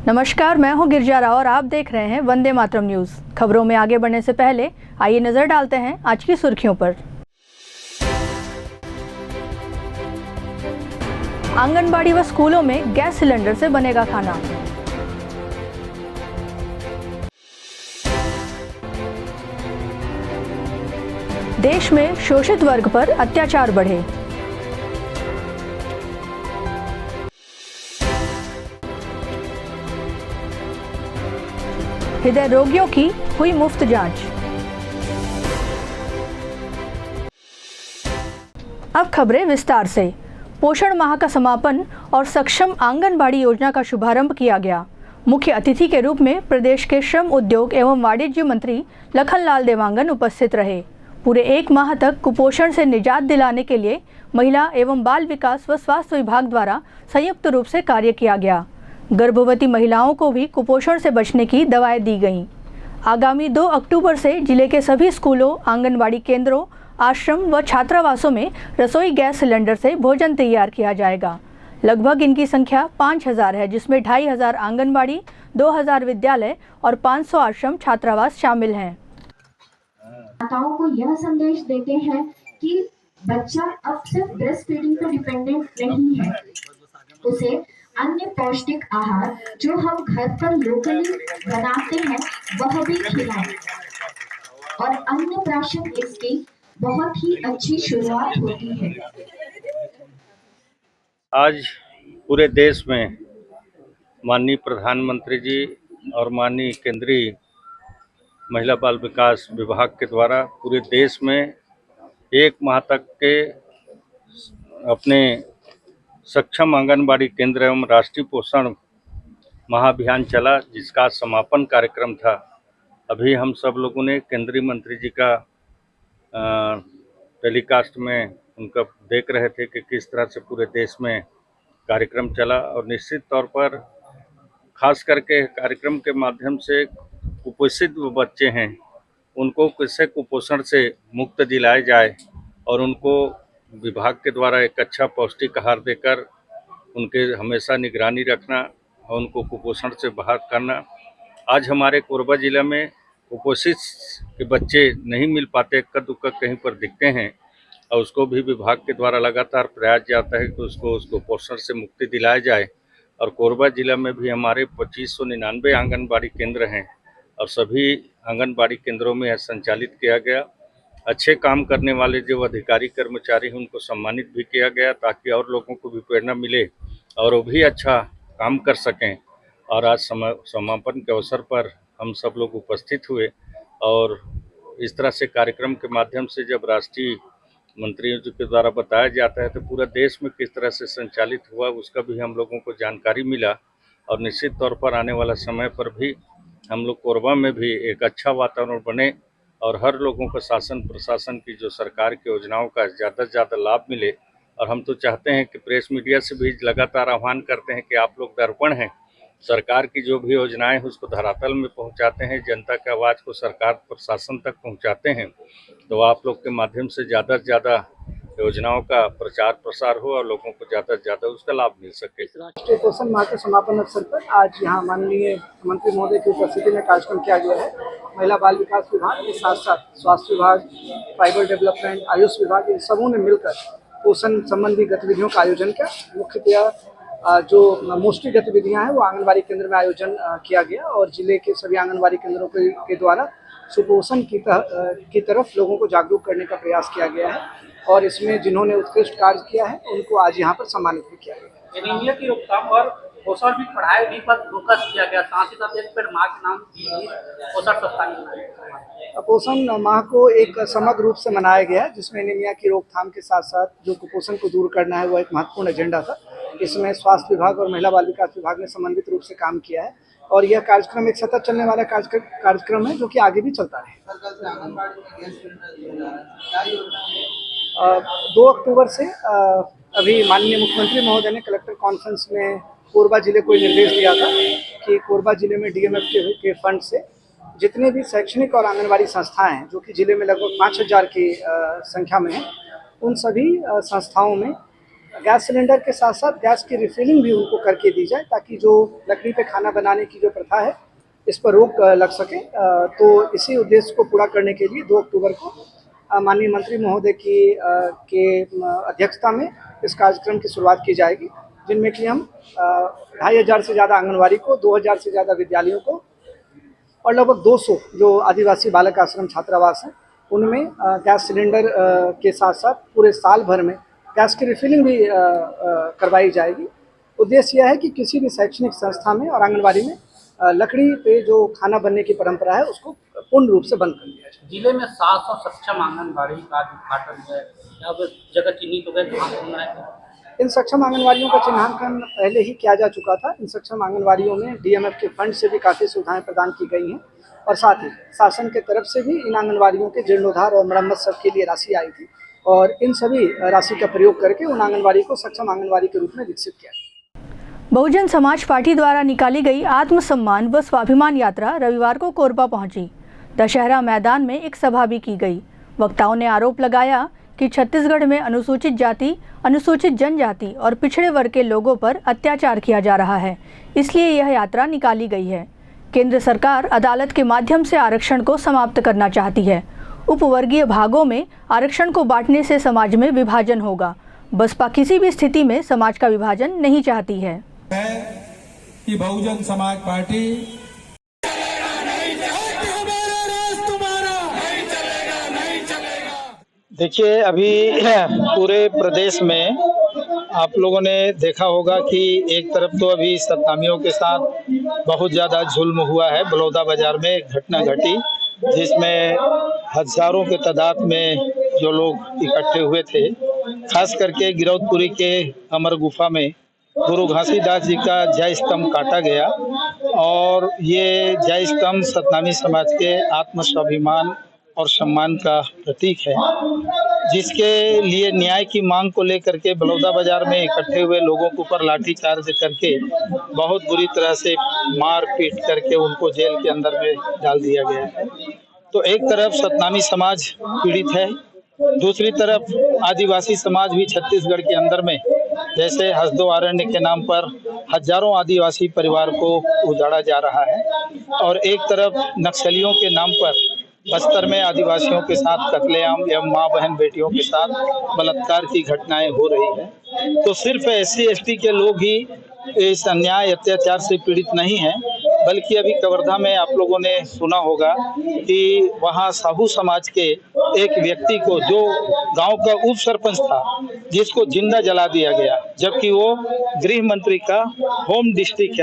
नमस्कार, मैं हूं गिरजा राव और आप देख रहे हैं वंदे मातरम न्यूज। खबरों में आगे बढ़ने से पहले आइए नजर डालते हैं आज की सुर्खियों पर। आंगनबाड़ी व स्कूलों में गैस सिलेंडर से बनेगा खाना। देश में शोषित वर्ग पर अत्याचार बढ़े। हृदय रोगियों की हुई मुफ्त जांच। अब खबरें विस्तार से। पोषण माह का समापन और सक्षम आंगनबाड़ी योजना का शुभारंभ किया गया। मुख्य अतिथि के रूप में प्रदेश के श्रम, उद्योग एवं वाणिज्य मंत्री लखनलाल देवांगन उपस्थित रहे। पूरे एक माह तक कुपोषण से निजात दिलाने के लिए महिला एवं बाल विकास व स्वास्थ्य विभाग द्वारा संयुक्त रूप से कार्य किया गया। गर्भवती महिलाओं को भी कुपोषण से बचने की दवाएं दी गईं। आगामी 2 अक्टूबर से जिले के सभी स्कूलों, आंगनबाड़ी केंद्रों, आश्रम व छात्रावासों में रसोई गैस सिलेंडर से भोजन तैयार किया जाएगा। लगभग इनकी संख्या 5000 है, जिसमें 2500 आंगनबाड़ी, 2000 विद्यालय और 500 आश्रम छात्रावास शामिल हैं। माताओं को यह संदेश देते हैं कि बच्चा अब सिर्फ ब्रेस्ट फीडिंग पर डिपेंडेंट नहीं है, उसे अन्य पौष्टिक आहार जो हम घर पर लोकली बनाते हैं वह भी खिलाएं और अन्नप्राशन इसकी बहुत ही अच्छी शुरुआत होती है। आज पूरे देश में माननीय प्रधानमंत्री जी और माननीय केंद्रीय महिला बाल विकास विभाग के द्वारा पूरे देश में 1 माह तक के अपने सक्षम आंगनबाड़ी केंद्र एवं राष्ट्रीय पोषण महाअभियान चला, जिसका समापन कार्यक्रम था। अभी हम सब लोगों ने केंद्रीय मंत्री जी का टेलीकास्ट में उनका देख रहे थे कि किस तरह से पूरे देश में कार्यक्रम चला, और निश्चित तौर पर खास करके कार्यक्रम के माध्यम से कुपोषित बच्चे हैं उनको कैसे कुपोषण से मुक्त दिलाया जाए और उनको विभाग के द्वारा एक अच्छा पौष्टिक आहार देकर उनके हमेशा निगरानी रखना और उनको कुपोषण से बाहर करना। आज हमारे कोरबा जिला में कुपोषित के बच्चे नहीं मिल पाते, इक्का दुक्का कहीं पर दिखते हैं, और उसको भी विभाग के द्वारा लगातार प्रयास जाता है कि उसको कुपोषण से मुक्ति दिलाया जाए। और कोरबा जिला में भी हमारे 2599 आंगनबाड़ी केंद्र हैं और सभी आंगनबाड़ी केंद्रों में यह संचालित किया गया। अच्छे काम करने वाले जो अधिकारी कर्मचारी हैं उनको सम्मानित भी किया गया, ताकि और लोगों को भी प्रेरणा मिले और वो भी अच्छा काम कर सकें। और आज समापन के अवसर पर हम सब लोग उपस्थित हुए, और इस तरह से कार्यक्रम के माध्यम से जब राष्ट्रीय मंत्रियों के द्वारा बताया जाता है तो पूरा देश में किस तरह से संचालित हुआ उसका भी हम लोगों को जानकारी मिला। और निश्चित तौर पर आने वाला समय पर भी हम लोग कोरबा में भी एक अच्छा वातावरण बने और हर लोगों को शासन प्रशासन की जो सरकार की योजनाओं का ज़्यादा से ज़्यादा लाभ मिले। और हम तो चाहते हैं कि प्रेस मीडिया से भी लगातार आह्वान करते हैं कि आप लोग दर्पण हैं, सरकार की जो भी योजनाएं हैं उसको धरातल में पहुंचाते हैं, जनता की आवाज़ को सरकार प्रशासन तक पहुंचाते हैं। तो आप लोग के माध्यम से ज़्यादा योजनाओं का प्रचार प्रसार हो और लोगों को ज़्यादा से ज़्यादा उसका लाभ मिल सके। राष्ट्रीय पोषण माह के समापन अवसर पर आज यहाँ माननीय मंत्री महोदय की उपस्थिति में कार्यक्रम किया गया है। महिला बाल विकास विभाग के साथ साथ स्वास्थ्य विभाग, ट्राइबल डेवलपमेंट, आयुष विभाग, इन सबों ने मिलकर पोषण संबंधी गतिविधियों का आयोजन किया। मुख्यतः जो मोस्टली गतिविधियां हैं वो आंगनबाड़ी केंद्र में आयोजन किया गया और जिले के सभी आंगनबाड़ी केंद्रों के द्वारा सुपोषण की तरफ लोगों को जागरूक करने का प्रयास किया गया है। और इसमें जिन्होंने उत्कृष्ट कार्य किया है उनको आज यहाँ पर सम्मानित भी किया गया। एनीमिया की रोकथाम और पोषण भी पढ़ाई भी पर फोकस किया गया, साथ ही साथ एक पेड़ माँ के नाम भी पोषण सप्ताह। पोषण माह को एक समग्र रूप से मनाया गया है, जिसमें एनीमिया की रोकथाम के साथ साथ जो कुपोषण को दूर करना है वो एक महत्वपूर्ण एजेंडा था। इसमें स्वास्थ्य विभाग और महिला बाल विकास विभाग ने समन्वित रूप से काम किया है और यह कार्यक्रम एक सतत चलने वाला कार्यक्रम है जो कि आगे भी चलता रहे। 2 अक्टूबर से अभी माननीय मुख्यमंत्री महोदय ने कलेक्टर कॉन्फ्रेंस में कोरबा जिले को निर्देश दिया था कि कोरबा जिले में डीएमएफ के फंड से जितने भी शैक्षणिक और आंगनबाड़ी संस्थाएं हैं जो कि जिले में लगभग 5000 की संख्या में हैं, उन सभी संस्थाओं में गैस सिलेंडर के साथ साथ गैस की रिफिलिंग भी उनको करके दी जाए, ताकि जो लकड़ी पे खाना बनाने की जो प्रथा है इस पर रोक लग सके। तो इसी उद्देश्य को पूरा करने के लिए 2 अक्टूबर को माननीय मंत्री महोदय की के अध्यक्षता में इस कार्यक्रम की शुरुआत की जाएगी, जिनमें कि हम 2500 से ज़्यादा आंगनवाड़ी को, 2000 से ज़्यादा विद्यालयों को और लगभग 200 जो आदिवासी बालक आश्रम छात्रावास हैं उनमें गैस सिलेंडर के साथ साथ पूरे साल भर में गैस की रिफिलिंग भी करवाई जाएगी। उद्देश्य यह है कि किसी भी शैक्षणिक संस्था में और आंगनवाड़ी में लकड़ी पे जो खाना बनने की परंपरा है उसको पूर्ण रूप से बंद कर दिया जाए। जिले में 700 सक्षम आंगनबाड़ी का उद्घाटन है, अब जगह चिन्हित हो गए कहाँ होना है? इन सक्षम आंगनवाड़ियों का चिन्हांकन पहले ही किया जा चुका था। इन सक्षम आंगनवाड़ियों में डीएमएफ के फंड से भी काफ़ी सुविधाएं प्रदान की गई हैं और साथ ही शासन के तरफ से भी इन आंगनवाड़ियों के जीर्णोद्धार और मरम्मत सब के लिए राशि आई थी और इन सभी राशि का प्रयोग करके उन आंगनवाड़ी को सक्षम आंगनवाड़ी के रूप में विकसित किया। बहुजन समाज पार्टी द्वारा निकाली गई आत्मसम्मान व स्वाभिमान यात्रा रविवार को कोरबा पहुंची। दशहरा मैदान में एक सभा भी की गई। वक्ताओं ने आरोप लगाया कि छत्तीसगढ़ में अनुसूचित जाति, अनुसूचित जनजाति और पिछड़े वर्ग के लोगों पर अत्याचार किया जा रहा है, इसलिए यह यात्रा निकाली गई है। केंद्र सरकार अदालत के माध्यम से आरक्षण को समाप्त करना चाहती है। उपवर्गीय भागों में आरक्षण को बांटने से समाज में विभाजन होगा। बसपा किसी भी स्थिति में समाज का विभाजन नहीं चाहती है कि बहुजन समाज पार्टी देखिए, अभी पूरे प्रदेश में आप लोगों ने देखा होगा कि एक तरफ तो अभी सत्तामियों के साथ बहुत ज़्यादा जुल्म हुआ है। बलौदा बाजार में एक घटना घटी जिसमें हजारों के तादाद में जो लोग इकट्ठे हुए थे, खास करके गिरौदपुरी के अमर गुफा में गुरु घासीदास जी का जय स्तंभ काटा गया और ये जय स्तंभ सतनामी समाज के आत्म स्वाभिमान और सम्मान का प्रतीक है, जिसके लिए न्याय की मांग को लेकर के बलौदा बाजार में इकट्ठे हुए लोगों के ऊपर लाठीचार्ज करके बहुत बुरी तरह से मार पीट करके उनको जेल के अंदर में डाल दिया गया है। तो एक तरफ सतनामी समाज पीड़ित है, दूसरी तरफ आदिवासी समाज भी छत्तीसगढ़ के अंदर में जैसे हसदो अरण्य के नाम पर हजारों आदिवासी परिवार को उजाड़ा जा रहा है और एक तरफ नक्सलियों के नाम पर बस्तर में आदिवासियों के साथ कत्लेआम या माँ बहन बेटियों के साथ बलात्कार की घटनाएं हो रही है। तो सिर्फ SC ST के लोग ही इस अन्याय अत्याचार से पीड़ित नहीं हैं, बल्कि अभी कवर्धा में आप लोगों ने सुना होगा कि वहाँ साहू समाज के एक व्यक्ति को, जो गांव का उप सरपंच था, जिसको जिंदा जला दिया गया, जबकि वो गृह मंत्री का होम डिस्ट्रिक्ट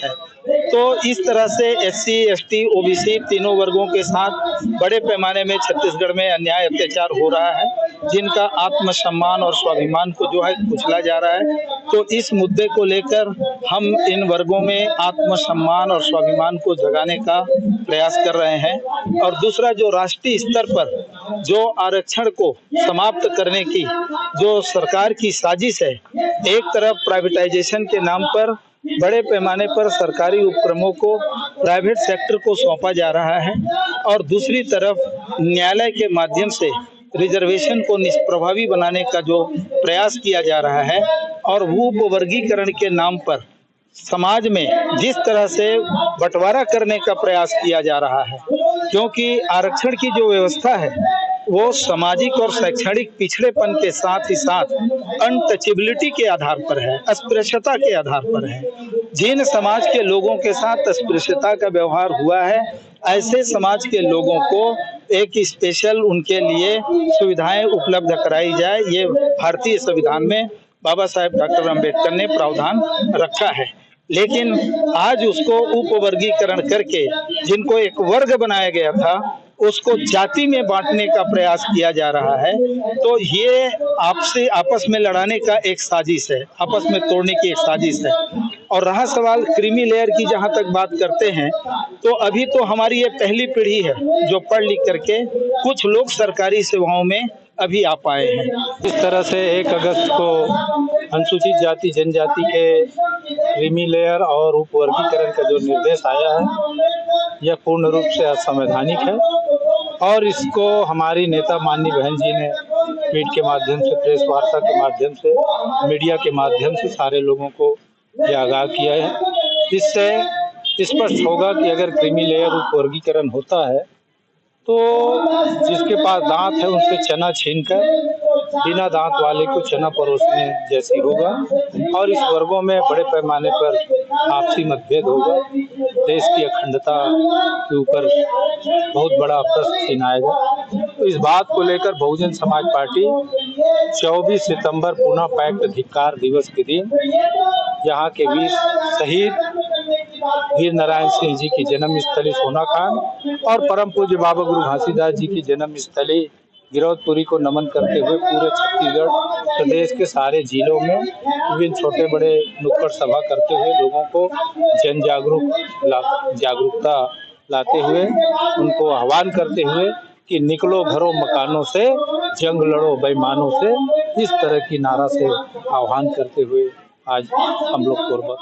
है। तो इस तरह से SC ST OBC तीनों वर्गों के साथ बड़े पैमाने में छत्तीसगढ़ में अन्याय अत्याचार हो रहा है, जिनका आत्मसम्मान और स्वाभिमान को जो है कुचला जा रहा है। तो इस मुद्दे को लेकर हम इन वर्गों में आत्मसम्मान और स्वाभिमान को जगाने का प्रयास कर रहे हैं। और दूसरा, जो राष्ट्रीय स्तर पर जो आरक्षण को समाप्त करने की जो सरकार की साजिश है, एक तरफ प्राइवेटाइजेशन के नाम पर बड़े पैमाने पर सरकारी उपक्रमों को प्राइवेट सेक्टर को सौंपा जा रहा है और दूसरी तरफ न्यायालय के माध्यम से रिजर्वेशन को निष्प्रभावी बनाने का जो प्रयास किया जा रहा है और वो वर्गीकरण के नाम पर समाज में जिस तरह से बंटवारा करने का प्रयास किया जा रहा है, क्योंकि आरक्षण की जो व्यवस्था है वो सामाजिक और शैक्षणिक पिछड़ेपन के साथ ही साथ अनटचेबिलिटी के आधार पर है, अस्पृश्यता के आधार पर है। जिन समाज के लोगों के साथ अस्पृश्यता का व्यवहार हुआ है, ऐसे समाज के लोगों को एक स्पेशल उनके लिए सुविधाएं उपलब्ध कराई जाए, ये भारतीय संविधान में बाबा साहेब डॉक्टर अम्बेडकर ने प्रावधान रखा है। लेकिन आज उसको उपवर्गीकरण करके जिनको एक वर्ग बनाया गया था उसको जाति में बांटने का प्रयास किया जा रहा है। तो ये आपस में लड़ाने का एक साजिश है, आपस में तोड़ने की एक साजिश है। और रहा सवाल क्रीमी लेयर की, जहां तक बात करते हैं, तो अभी तो हमारी ये पहली पीढ़ी है जो पढ़ लिख करके कुछ लोग सरकारी सेवाओं में अभी आ पाए हैं। इस तरह से 1 अगस्त को अनुसूचित जाति जनजाति के क्रीमी लेयर और उपवर्गीकरण का जो निर्देश आया है, यह पूर्ण रूप से असंवैधानिक है और इसको हमारी नेता माननीय बहन जी ने ट्वीट के माध्यम से, प्रेस वार्ता के माध्यम से, मीडिया के माध्यम से सारे लोगों को ये आगाह किया है। इससे स्पष्ट होगा कि अगर क्रीमी लेयर उप वर्गीकरण होता है तो जिसके पास दांत है उनसे चना छीनकर बिना दांत वाले को चना परोसने जैसी होगा और इस वर्गों में बड़े पैमाने पर आपसी मतभेद होगा। देश की अखंडता के ऊपर बहुत बड़ा प्रश्न चिन्ह आएगा। तो इस बात को लेकर बहुजन समाज पार्टी 24 सितंबर पुनः पैक्ट धिक्कार दिवस के दिन यहाँ के वीर शहीद वीर नारायण सिंह जी की जन्म स्थली सोना खान और परम पूज्य बाबा गुरु घासीदास जी की जन्म स्थली गिरौदपुरी को नमन करते हुए पूरे छत्तीसगढ़ प्रदेश के सारे जिलों में विभिन्न छोटे बड़े नुक्कड़ सभा करते हुए लोगों को जन जागरूकता लाते हुए उनको आह्वान करते हुए कि निकलो घरों मकानों से, जंग लड़ो बेईमानों से, इस तरह की नारा से आह्वान करते हुए आज हम लोग कोरबा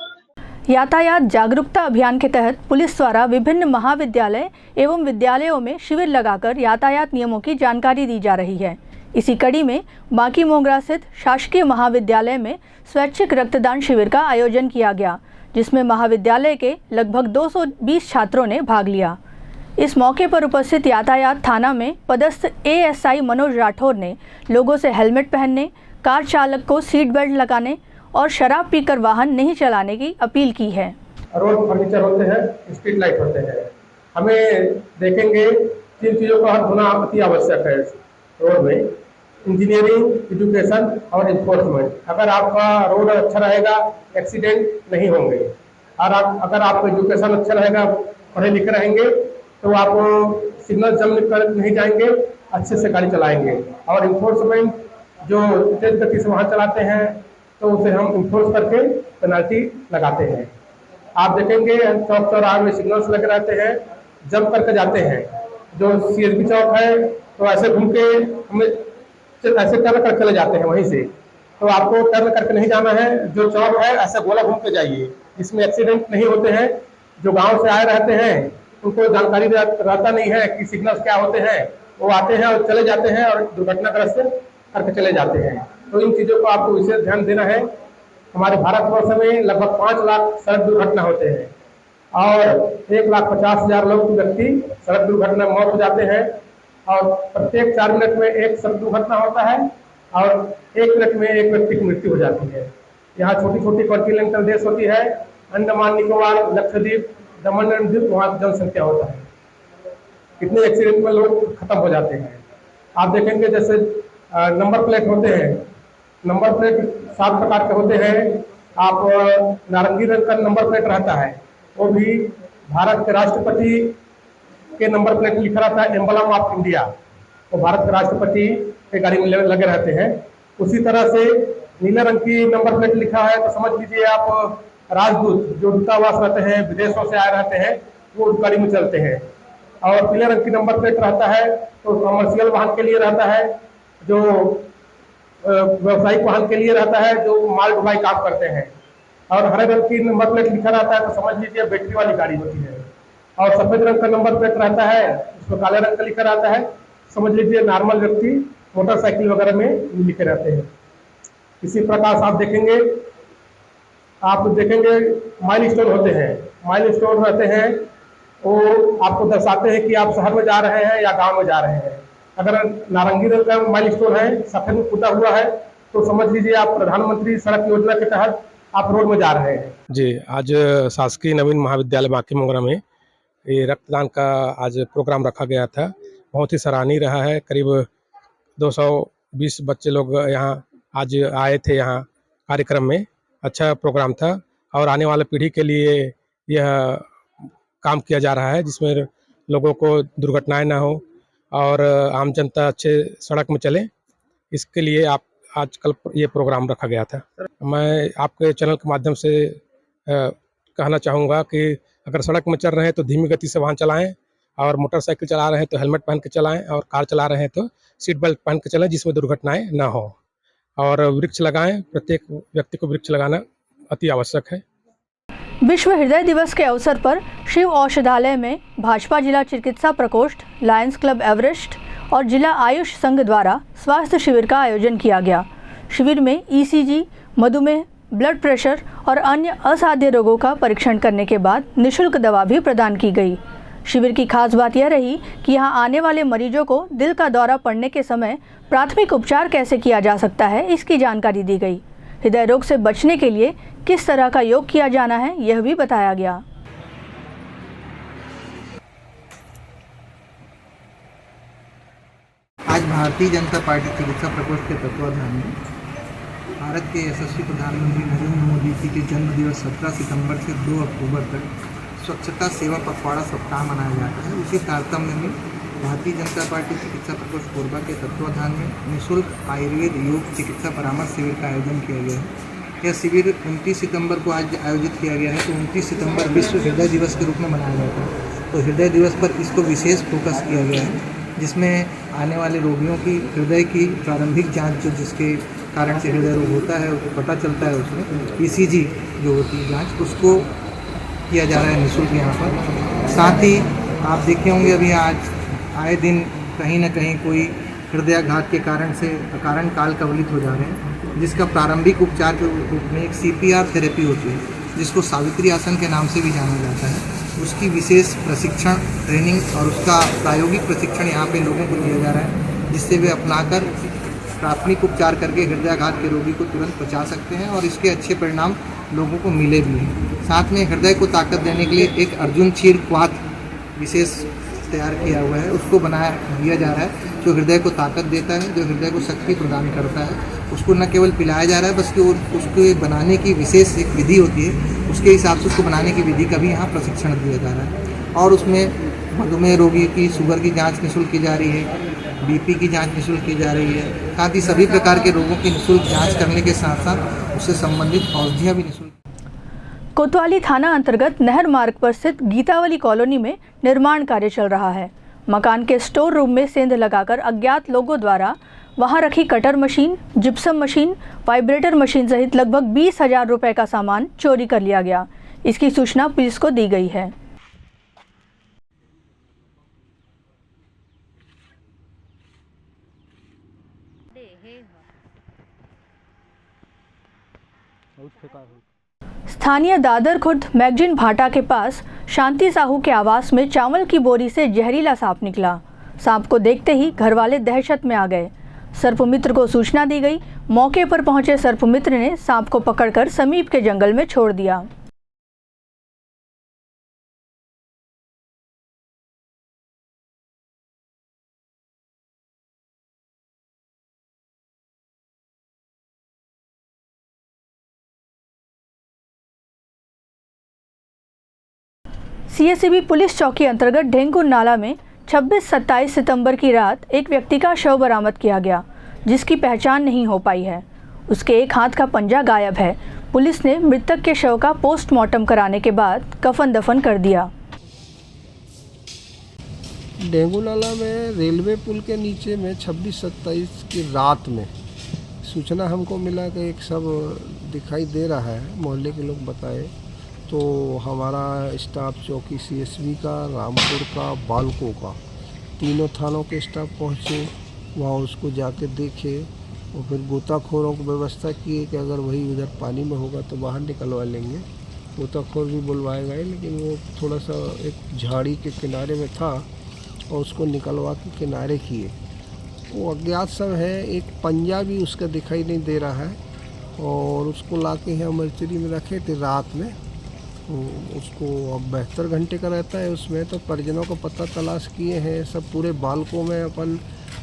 यातायात जागरूकता अभियान के तहत पुलिस द्वारा विभिन्न महाविद्यालय एवं विद्यालयों में शिविर लगाकर यातायात नियमों की जानकारी दी जा रही है। इसी कड़ी में बांकी मोंगरा स्थित शासकीय महाविद्यालय में स्वैच्छिक रक्तदान शिविर का आयोजन किया गया, जिसमें महाविद्यालय के लगभग 220 छात्रों ने भाग लिया। इस मौके पर उपस्थित यातायात थाना में पदस्थ ASI मनोज राठौर ने लोगों से हेलमेट पहनने, कार चालक को सीट बेल्ट लगाने और शराब पीकर वाहन नहीं चलाने की अपील की है। रोड फर्नीचर होते हैं, स्ट्रीट लाइट होते हैं, हमें देखेंगे 3 चीज़ों का होना अति आवश्यक है रोड में, इंजीनियरिंग, एजुकेशन और इन्फोर्समेंट। अगर आपका रोड अच्छा रहेगा एक्सीडेंट नहीं होंगे, और अगर आपका एजुकेशन अच्छा रहेगा, पढ़े लिखे रहेंगे तो आप सिग्नल जम कर नहीं जाएंगे, अच्छे से गाड़ी चलाएंगे। और इन्फोर्समेंट जो तेज गति से वाहन चलाते हैं तो उसे हम इन्फोर्स करके पेनल्टी लगाते हैं। आप देखेंगे चौक चौराहे में सिग्नल्स लगे रहते हैं, जंप करके जाते हैं। जो CSB चौक है तो ऐसे घूम के हमें ऐसे टर्न करके चले जाते हैं वहीं से, तो आपको टर्न करके नहीं जाना है। जो चौक है ऐसे गोला घूम के जाइए, इसमें एक्सीडेंट नहीं होते हैं। जो गाँव से आए रहते हैं उनको जानकारी रहता नहीं है कि सिग्नल्स क्या होते हैं, वो आते हैं और चले जाते हैं और दुर्घटनाग्रस्त करके चले जाते हैं। तो इन चीज़ों को आपको विशेष ध्यान देना है। हमारे भारतवर्ष में लगभग 5 लाख सड़क दुर्घटना होते हैं और 1,50,000 लोग व्यक्ति सड़क दुर्घटना में मौत हो जाते हैं, और प्रत्येक 4 मिनट में एक सड़क दुर्घटना होता है और 1 मिनट में एक व्यक्ति की मृत्यु हो जाती है। यहाँ छोटी छोटी कॉन्टिनेंटल देश होती है, अंडमान निकोबार, लक्षद्वीप, दमन एंड दीव, वहाँ जनसंख्या होता है, कितने एक्सीडेंट में लोग खत्म हो जाते हैं। आप देखेंगे जैसे नंबर प्लेट होते हैं, नंबर प्लेट 7 प्रकार के होते हैं। आप नारंगी रंग का नंबर प्लेट रहता है, वो भी भारत के राष्ट्रपति के नंबर प्लेट लिखा रहता है, एम्बलम ऑफ इंडिया, वो भारत के राष्ट्रपति के गाड़ी में लगे रहते हैं। उसी तरह से नीले रंग की नंबर प्लेट लिखा है तो समझ लीजिए आप राजदूत जो दूतावास रहते हैं, विदेशों से आए रहते हैं, वो उस गाड़ी में चलते हैं। और पीले रंग की नंबर प्लेट रहता है तो कमर्शियल वाहन के लिए रहता है, जो व्यावसायिक वाहन के लिए रहता है, जो माल ढुलाई काम करते हैं। और हरे रंग की नंबर प्लेट लिखा रहता है तो समझ लीजिए बैटरी वाली गाड़ी होती है। और सफेद रंग का नंबर प्लेट रहता है, उसमें काले रंग का लिखा रहता है, समझ लीजिए नॉर्मल व्यक्ति मोटरसाइकिल वगैरह में लिखे रहते हैं। इसी प्रकार से आप देखेंगे माइल स्टोन होते हैं, माइल स्टोन रहते हैं, वो आपको दर्शाते हैं कि आप शहर में जा रहे हैं या गांव में जा रहे हैं। अगर नारंगी रंग का माइल स्टोन है, सफेद में पुता हुआ है, तो समझ लीजिए आप प्रधानमंत्री सड़क योजना के तहत आप रोड में जा रहे हैं। जी, आज शासकीय नवीन महाविद्यालय बांकी मोंगरा में ये रक्तदान का आज प्रोग्राम रखा गया था। बहुत ही सराहनीय रहा है। करीब 220 बच्चे लोग यहाँ आज आए थे यहाँ कार्यक्रम में। अच्छा प्रोग्राम था और आने वाले पीढ़ी के लिए यह काम किया जा रहा है जिसमें लोगों को दुर्घटनाएं ना हो और आम जनता अच्छे सड़क में चले, इसके लिए आजकल ये प्रोग्राम रखा गया था। मैं आपके चैनल के माध्यम से कहना चाहूँगा कि अगर सड़क में चल रहे हैं तो धीमी गति से वाहन चलाएं, और मोटरसाइकिल चला रहे हैं तो हेलमेट पहन के चलाएं, और कार चला रहे हैं तो सीट बेल्ट पहन के चलाएं जिसमें दुर्घटनाएं ना हो। और वृक्ष लगाएं, प्रत्येक व्यक्ति को वृक्ष लगाना अति आवश्यक है। विश्व हृदय दिवस के अवसर पर शिव औषधालय में भाजपा जिला चिकित्सा प्रकोष्ठ, लायंस क्लब एवरेस्ट और जिला आयुष संघ द्वारा स्वास्थ्य शिविर का आयोजन किया गया। शिविर में ECG, मधुमेह, ब्लड प्रेशर और अन्य असाध्य रोगों का परीक्षण करने के बाद निःशुल्क दवा भी प्रदान की गई। शिविर की खास बात यह रही कि यहां आने वाले मरीजों को दिल का दौरा पड़ने के समय प्राथमिक उपचार कैसे किया जा सकता है, इसकी जानकारी दी गई। हृदय रोग से बचने के लिए किस तरह का योग किया जाना है, यह भी बताया गया। आज भारतीय जनता पार्टी चिकित्सा प्रकोष्ठ के तत्वाधान में भारत के यशस्वी प्रधानमंत्री नरेंद्र मोदी जी के जन्म दिवस 17 सितंबर से 2 अक्टूबर तक स्वच्छता सेवा पखवाड़ा सप्ताह मनाया जाता है। उसी तारतम्य में भारतीय जनता पार्टी चिकित्सा प्रकोष्ठ कोरबा के तत्वाधान में निःशुल्क आयुर्वेद योग चिकित्सा परामर्श शिविर का आयोजन किया गया है। यह शिविर 29 सितंबर को आज आयोजित किया गया है। तो 29 सितंबर विश्व हृदय दिवस के रूप में मनाया जाता है। तो हृदय दिवस पर इसको विशेष फोकस किया गया है, जिसमें आने वाले रोगियों की हृदय की प्रारंभिक जाँच, जो जिसके कारण से हृदय रोग होता है उसको पता चलता है, उसमें ECG जो होती है जाँच, उसको किया जा रहा है निःशुल्क यहाँ पर। साथ ही आप देखे होंगे अभी आज आए दिन कहीं ना कहीं कोई हृदयाघात के कारण से अकारण काल कवलित हो जा रहे हैं, जिसका प्रारंभिक उपचार के रूप में एक CPR थेरेपी होती है, जिसको सावित्री आसन के नाम से भी जाना जाता है। उसकी विशेष प्रशिक्षण, ट्रेनिंग और उसका प्रायोगिक प्रशिक्षण यहाँ पे लोगों को दिया जा रहा है, जिससे वे अपनाकर प्राथमिक उपचार करके हृदयाघात के रोगी को तुरंत बचा सकते हैं और इसके अच्छे परिणाम लोगों को मिले भी हैं। साथ में हृदय को ताकत देने के लिए एक अर्जुन चीर क्वाथ विशेष तैयार किया हुआ है, उसको दिया जा रहा है, जो हृदय को ताकत देता है, जो हृदय को शक्ति प्रदान करता है। उसको न केवल पिलाया जा रहा है, बल्कि उसको बनाने की विशेष एक विधि होती है, उसके हिसाब से उसको बनाने की विधि का भी यहाँ प्रशिक्षण दिया जा रहा है। और उसमें मधुमेह रोगी की शुगर की जाँच निःशुल्क की जा रही है, BP की जांच निःशुल्क की जा रही है। साथ ही सभी प्रकार के रोगों की निःशुल्क जांच करने के साथ साथ उससे संबंधित औषधियाँ भी निःशुल्क। कोतवाली थाना अंतर्गत नहर मार्ग पर स्थित गीतावली कॉलोनी में निर्माण कार्य चल रहा है। मकान के स्टोर रूम में सेंध लगाकर अज्ञात लोगों द्वारा वहां रखी cutter machine, gypsum machine, vibrator machine सहित लगभग 20,000 रुपए का सामान चोरी कर लिया गया। इसकी सूचना पुलिस को दी गई है। स्थानीय दादर खुर्द मैगजीन भाटा के पास शांति साहू के आवास में चावल की बोरी से जहरीला सांप निकला। सांप को देखते ही घरवाले दहशत में आ गए। सर्पमित्र को सूचना दी गई। मौके पर पहुंचे सर्पमित्र ने सांप को पकड़कर समीप के जंगल में छोड़ दिया। CSEB पुलिस चौकी अंतर्गत ढेंगुर नाला में 26-27 सितंबर की रात एक व्यक्ति का शव बरामद किया गया, जिसकी पहचान नहीं हो पाई है। उसके एक हाथ का पंजा गायब है। पुलिस ने मृतक के शव का पोस्टमार्टम कराने के बाद कफन दफन कर दिया। ढेंगुर नाला में रेलवे पुल के नीचे में 26-27 की रात में सूचना हमको मिला कि एक शव दिखाई दे रहा है। मोहल्ले के लोग बताए तो हमारा स्टाफ चौकी CSB का, रामपुर का, बालको का, तीनों थानों के स्टाफ पहुँचे। वहाँ उसको जाके देखे और फिर गोताखोरों को व्यवस्था किए कि अगर वही उधर पानी में होगा तो बाहर निकलवा लेंगे। गोताखोर भी बुलवाए गए, लेकिन वो थोड़ा सा एक झाड़ी के किनारे में था और उसको निकलवा के किनारे किए। वो अज्ञात सब है। एक पंजा भी उसका दिखाई नहीं दे रहा है और उसको ला के यहाँ मर्चरी में रखे थे रात में। उसको अब 72 घंटे का रहता है उसमें। तो परिजनों को पता तलाश किए हैं, सब पूरे बालकों में अपन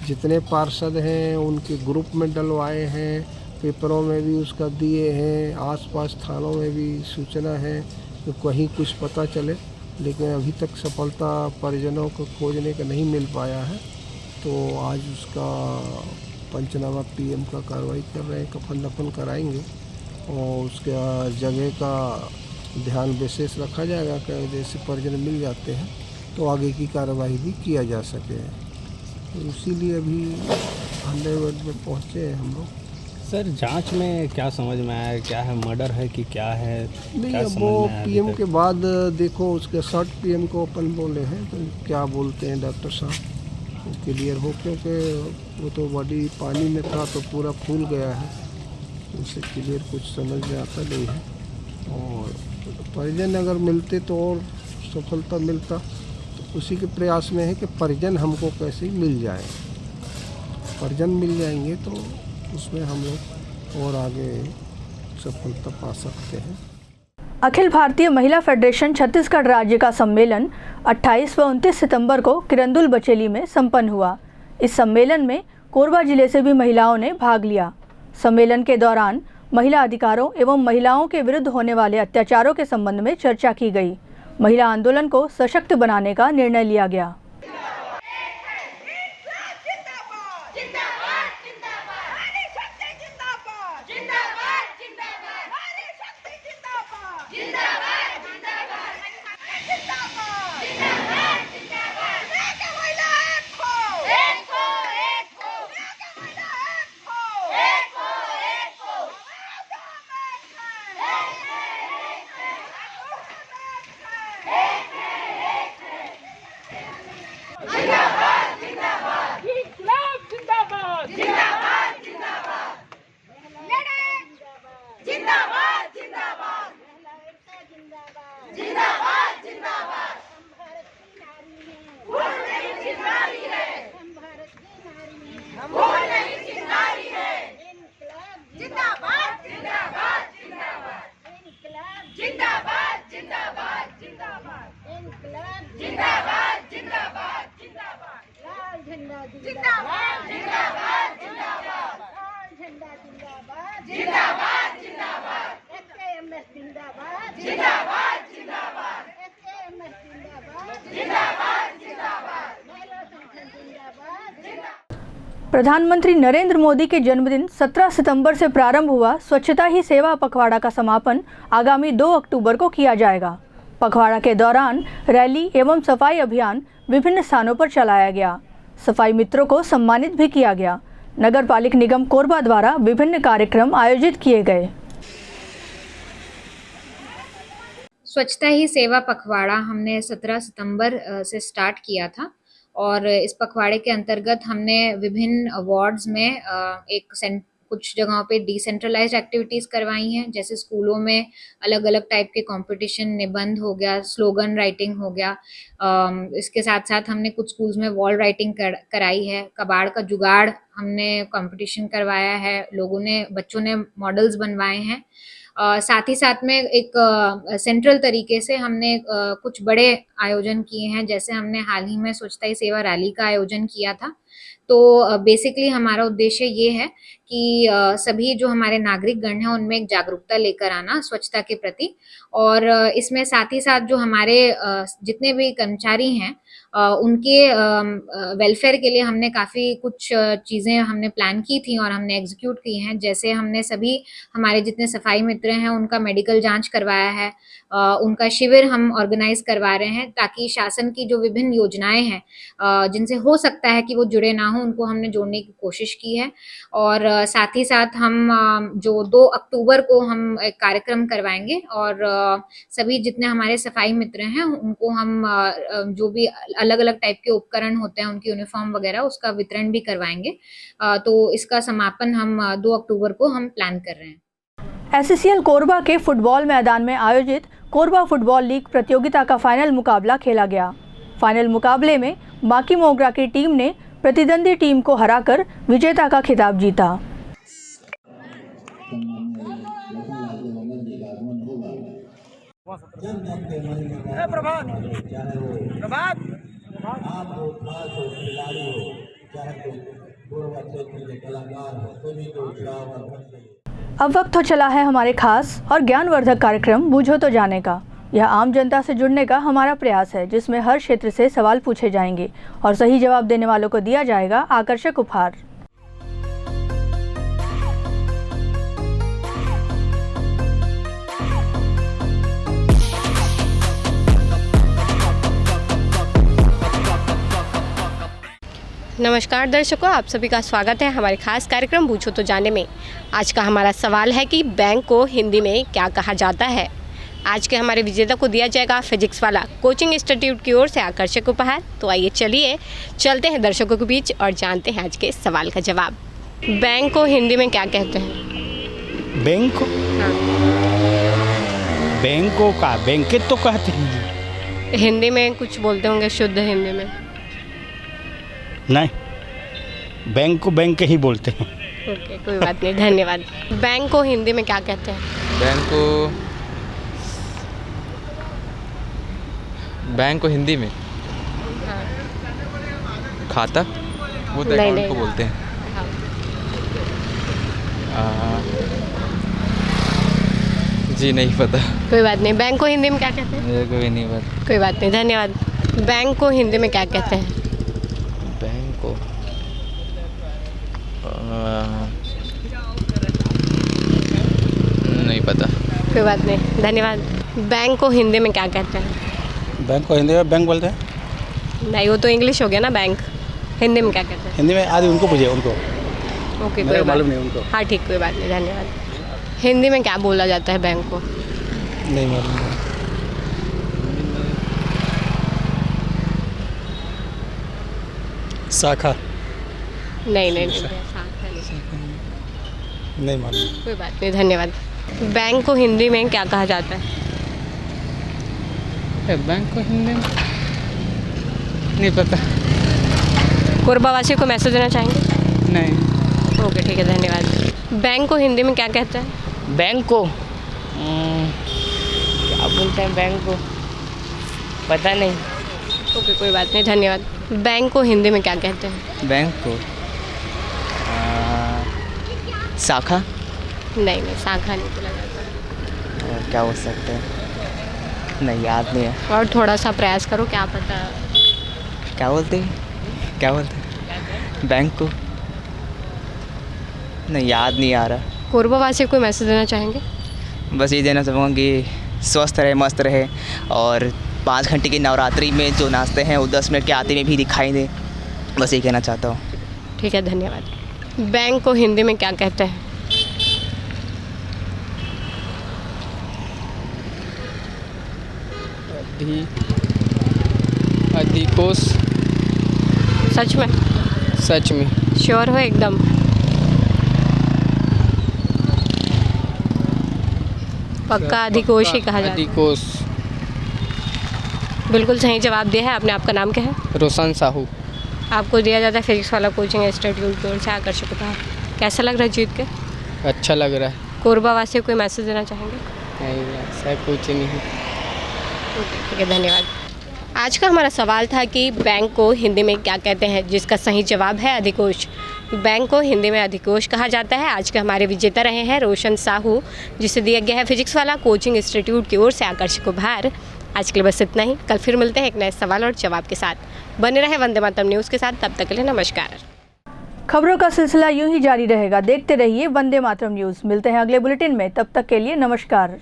जितने पार्षद हैं उनके ग्रुप में डलवाए हैं, पेपरों में भी उसका दिए हैं, आसपास थानों में भी सूचना है कि कहीं कुछ पता चले, लेकिन अभी तक सफलता परिजनों को खोजने का नहीं मिल पाया है। तो आज उसका पंचनामा PM का कार्रवाई कर रहे हैं, कफन दफन कराएंगे और उसका जगह का ध्यान विशेष रखा जाएगा कि जैसे परिजन मिल जाते हैं तो आगे की कार्रवाई भी किया जा सके। तो इसीलिए अभी अंडरवर्ल्ड में पहुँचे हैं हम लोग। सर जांच में क्या समझ में आया, क्या है, मर्डर है कि क्या है? नहीं, अब वो PM के बाद देखो उसके शॉर्ट PM को अपन बोले हैं तो क्या बोलते हैं डॉक्टर साहब। क्लियर हो, क्योंकि वो तो बॉडी पानी में था तो पूरा फूल गया है, उससे क्लियर कुछ समझ में आता नहीं है। और परिजन अगर मिलते तो और सफलता मिलता, तो उसी के प्रयास में है कि परिजन हमको कैसे मिल जाए। परिजन मिल जाएंगे तो उसमें हम लोग और आगे सफलता पा सकते हैं। अखिल भारतीय महिला फेडरेशन छत्तीसगढ़ राज्य का सम्मेलन 28 व 29 सितंबर को किरंदुल बचेली में संपन्न हुआ। इस सम्मेलन में कोरबा जिले से भी महिलाओं ने भाग लिया। सम्मेलन के दौरान महिला अधिकारों एवं महिलाओं के विरुद्ध होने वाले अत्याचारों के संबंध में चर्चा की गई। महिला आंदोलन को सशक्त बनाने का निर्णय लिया गया। प्रधानमंत्री नरेंद्र मोदी के जन्मदिन 17 सितंबर से प्रारंभ हुआ स्वच्छता ही सेवा पखवाड़ा का समापन आगामी 2 अक्टूबर को किया जाएगा। पखवाड़ा के दौरान रैली एवं सफाई अभियान विभिन्न स्थानों पर चलाया गया। सफाई मित्रों को सम्मानित भी किया गया। नगर पालिक निगम कोरबा द्वारा विभिन्न कार्यक्रम आयोजित किए गए। स्वच्छता ही सेवा पखवाड़ा हमने 17 सितंबर से स्टार्ट किया था और इस पखवाड़े के अंतर्गत हमने विभिन्न वार्ड्स में कुछ जगहों पे डिसेंट्रलाइज्ड एक्टिविटीज़ करवाई हैं, जैसे स्कूलों में अलग अलग टाइप के कंपटीशन, निबंध हो गया, स्लोगन राइटिंग हो गया। इसके साथ साथ हमने कुछ स्कूल्स में वॉल राइटिंग कराई है। कबाड़ का जुगाड़ हमने कंपटीशन करवाया है, बच्चों ने मॉडल्स बनवाए हैं। साथ ही साथ में एक सेंट्रल तरीके से हमने कुछ बड़े आयोजन किए हैं, जैसे हमने हाल ही में स्वच्छता ही सेवा रैली का आयोजन किया था। तो बेसिकली हमारा उद्देश्य ये है कि सभी जो हमारे नागरिक गण हैं उनमें एक जागरूकता लेकर आना स्वच्छता के प्रति, और इसमें साथ ही साथ जो हमारे जितने भी कर्मचारी हैं उनके वेलफेयर के लिए हमने काफ़ी कुछ चीज़ें हमने प्लान की थी और हमने एग्जीक्यूट की हैं। जैसे हमने सभी हमारे जितने सफाई मित्र हैं उनका मेडिकल जांच करवाया है, उनका शिविर हम ऑर्गेनाइज करवा रहे हैं, ताकि शासन की जो विभिन्न योजनाएं हैं जिनसे हो सकता है कि वो जुड़े ना हो, उनको हमने जोड़ने की कोशिश की है। और साथ ही साथ हम जो 2 अक्टूबर को हम एक कार्यक्रम करवाएंगे और सभी जितने हमारे सफाई मित्र हैं उनको हम जो भी अलग अलग टाइप के उपकरण होते हैं, उनकी यूनिफॉर्म वगैरह, उसका वितरण भी करवाएंगे। तो इसका समापन हम 2 अक्टूबर को हम प्लान कर रहे हैं। SCCL कोरबा के फुटबॉल मैदान में आयोजित कोरबा फुटबॉल लीग प्रतियोगिता का फाइनल मुकाबला खेला गया। फाइनल मुकाबले में बाकी मोगरा की टीम ने प्रतिद्वंदी टीम को हराकर विजेता का खिताब जीता। अब वक्त हो चला है हमारे खास और ज्ञानवर्धक कार्यक्रम बूझो तो जाने का। यह आम जनता से जुड़ने का हमारा प्रयास है, जिसमें हर क्षेत्र से सवाल पूछे जाएंगे और सही जवाब देने वालों को दिया जाएगा आकर्षक उपहार। नमस्कार दर्शकों, आप सभी का स्वागत है हमारे खास कार्यक्रम बूझो तो जाने में। आज का हमारा सवाल है कि बैंक को हिंदी में क्या कहा जाता है। आज के हमारे विजेता को दिया जाएगा फिजिक्स वाला कोचिंग इंस्टीट्यूट की ओर से आकर्षक उपहार। तो आइए चलिए चलते हैं दर्शकों के बीच और जानते हैं आज के सवाल का जवाब। बैंक को हिंदी में क्या कहते हैं? बैंक को? हाँ। बैंकों का बैंकेट तो कहते हैं। हिंदी में कुछ बोलते होंगे शुद्ध हिंदी में? नहीं, बैंक को बैंक ही बोलते हैं। ओके, कोई बात नहीं, धन्यवाद। बैंक को हिंदी में क्या कहते हैं? बैंक को हिंदी में खाता, वो तो अकाउंट को बोलते हैं। जी नहीं पता। कोई बात नहीं, बैंक को हिंदी में क्या कहते हैं? मेरे को भी नहीं पता। कोई बात नहीं, धन्यवाद। बैंक को हिंदी में क्या कहते हैं? बैंक को नहीं पता। कोई बात नहीं, धन्यवाद। बैंक को हिंदी में क्या कहते हैं? बैंक को हिंदी में बैंक बोलते हैं। नहीं, वो तो इंग्लिश हो गया ना। बैंक हिंदी में क्या कहते हैं? हिंदी में आदि उनको पूछिए, उनको ओके, मेरे कोई मालूम बात नहीं उनको। हाँ ठीक, कोई बात नहीं, धन्यवाद। हिंदी में क्या बोला जाता है बैंक को? नहीं मालूम। शाखा? नहीं, नहीं मालूम। कोई बात नहीं, धन्यवाद। बैंक को हिंदी में क्या कहा जाता है? बैंक को हिंदी में नहीं पता। कोरबावासी को मैसेज देना चाहेंगे? नहीं। ओके, ठीक है, धन्यवाद। बैंक को हिंदी में क्या कहते हैं? बैंक को क्या बोलते हैं? बैंक को पता नहीं। ओके, कोई बात नहीं, धन्यवाद। बैंक को हिंदी में क्या कहते हैं? बैंक को शाखा? नहीं, शाखा नहीं बोला जाता। और क्या हो सकता है? नहीं, याद नहीं है। और थोड़ा सा प्रयास करो, क्या पता। क्या बोलते हैं बैंक को? नहीं, याद नहीं आ रहा। कोरबावासी को कोई मैसेज देना चाहेंगे? बस ये देना चाहूँगा कि स्वस्थ रहे, मस्त रहे, और 5 घंटे की नवरात्रि में जो नाचते हैं वो 10 मिनट के आते में भी दिखाई दे। बस ये कहना चाहता हूँ। ठीक है, धन्यवाद। बैंक को हिंदी में क्या कहते हैं? अधिकोष। सच में? सच में। श्योर हो एकदम? पक्का अधिकोष ही कहा जाता है? अधिकोष। बिल्कुल सही जवाब दिया है आपने। आपका नाम क्या है? रोशन साहू। आपको दिया जाता है फिजिक्स वाला कोचिंग इंस्टीट्यूट की ओर से आकर्षक उपहार। कैसा लग रहा है जीत के? अच्छा लग रहा है। कोरबावासी को कोई मैसेज देना चाहेंगे? नहीं, ऐसा कुछ नहीं। ठीक है, धन्यवाद। आज का हमारा सवाल था कि बैंक को हिंदी में क्या कहते हैं, जिसका सही जवाब है अधिकोष। बैंक को हिंदी में अधिकोष कहा जाता है। आज के हमारे विजेता रहे हैं रोशन साहू, जिसे दिया गया है फिजिक्स वाला कोचिंग इंस्टीट्यूट की ओर से आकर्षक उपहार। आज के लिए बस इतना ही। कल फिर मिलते हैं एक नए सवाल और जवाब के साथ। बने रहे वंदे मातरम न्यूज़ के साथ। तब तक के लिए नमस्कार। खबरों का सिलसिला यूं ही जारी रहेगा। देखते रहिए वंदे मातरम न्यूज़। मिलते हैं अगले बुलेटिन में। तब तक के लिए नमस्कार।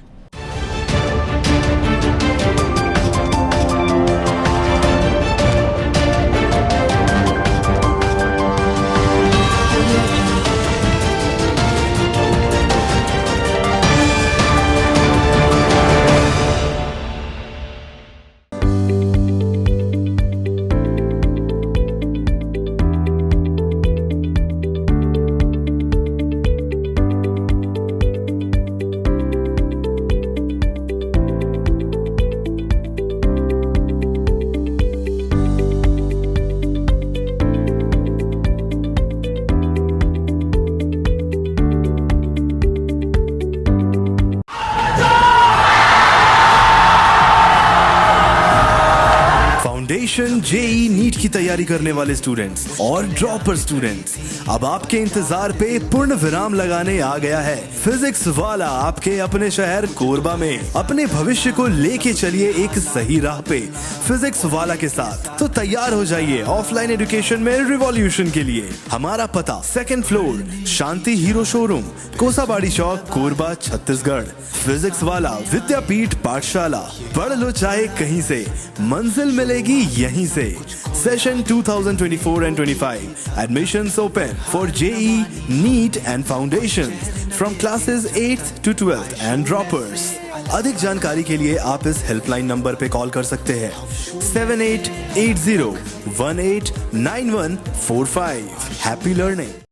फाउंडेशन जेई नीट की तैयारी करने वाले स्टूडेंट्स और ड्रॉपर स्टूडेंट्स, अब आपके इंतजार पे पूर्ण विराम लगाने आ गया है फिजिक्स वाला आपके अपने शहर कोरबा में। अपने भविष्य को लेके चलिए एक सही राह पे फिजिक्स वाला के साथ। तो तैयार हो जाइए ऑफलाइन एजुकेशन में रिवॉल्यूशन के लिए। हमारा पता 2nd फ्लोर शांति हीरो शोरूम, कोसाबाड़ी चौक, कोरबा, छत्तीसगढ़। फिजिक्स वाला विद्यापीठ पाठशाला। पढ़ लो चाहे कहीं से, मंजिल मिलेगी यहीं से। Session 2024 and 25. Admissions open for JEE, NEET and Foundations from classes 8th to 12th and droppers. अधिक जानकारी के लिए आप इस हेल्पलाइन नंबर पे कॉल कर सकते हैं 7880189145। Happy learning.